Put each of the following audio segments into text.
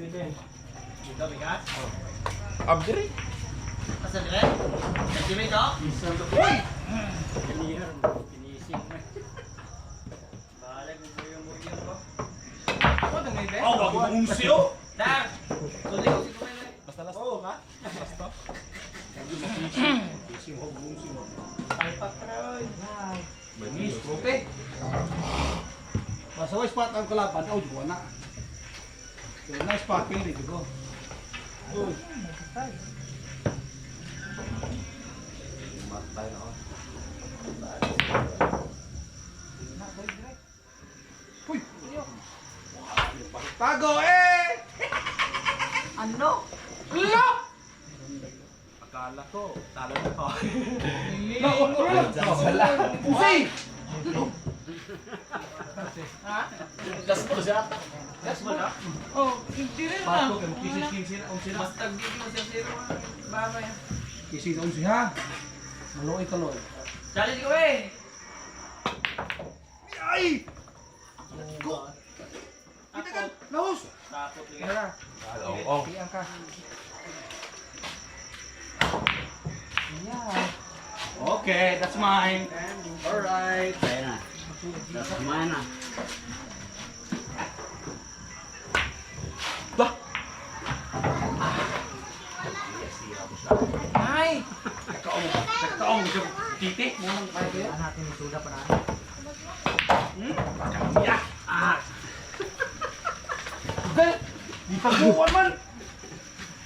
Dito, bigas? Abdiri. Asa dire? Nagdiri ka? Uy! Kaniyan. Pinising na. Balag mo po yung muriyan ko. Ako itong may best. Oh, wag mong umsi oh! Sir! Tuloy ko si Kumay. Basta last oh, ha? Basta. Fishing ho, umsi mo. Palpak na ron. Banis, okay. Pasaway spot ang kalaban, oh, di na. So, nice spot, pili, di ko. Uy. Matay na ako. Uy. Tago eh! Ano? Look! Akala ko, talo na ko. Usi! Ha? Gas mo siya. Gas mo na? Oh, hindi rin Pato, na. kaya kisis-kinsin, sila. Mas tagdigi mo siya zero. Babay. Kisis, si ha? Maloy kaloy. Challenge ko eh! Ay! Go! Kita kan, lahus! Tapos liga. Tara, Oo. iyan ka. Yan. Okay, that's mine. Alright. Kaya na. That's mine na. Bah! Ay! Nagtaong siya titi. Munang kaya kaya? Natin yung suda pa na. Yeah! Ah! Gal! Di pagbuwan man!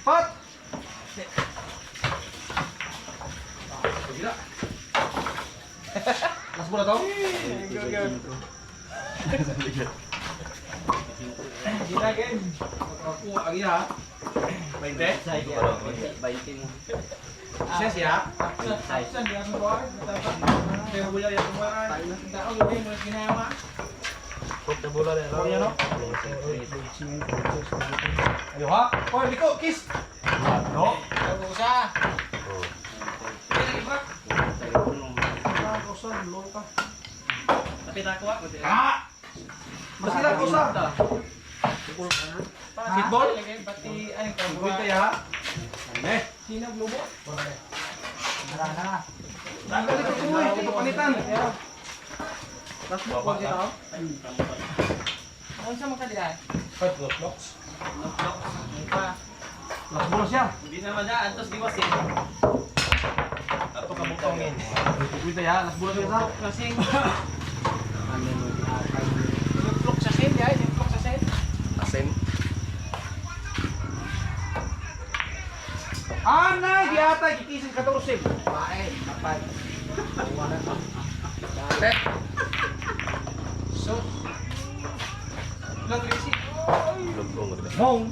Pat! Las bola tau? Gila game. Aku lagi ha. 20? Baitin mo. Ses ya? Saan di ako buhay? Kaya boleh ya kemarin. Tao gabi mo ginawa. Punta bola rin. Oh, yan o. Ayo ha. Oh, Liko, kiss. No. Ako sa. Ah, kosan, lolo ka. Tapi tak kuat. Ah! Masih lang kosan. Basketball? Pati ay Bukuin tayo ha. Eh, Sino globo? tanggal ito kumoy, ito panitan. Last book, kung sila. Ano sa mga kadiyan? 5 blocks. Pa. Last book siya. Hindi naman na. Antos di was eh. Ato ka bukongin. Bukuin tayo ha, last book siya sa. Kasi yung flok sa sen, ya, yung flok sa sen. Asim. Anay, di ata, kikisin 14. Bae, kapal. Ate. So. Lagrisi. Lugong. Mong.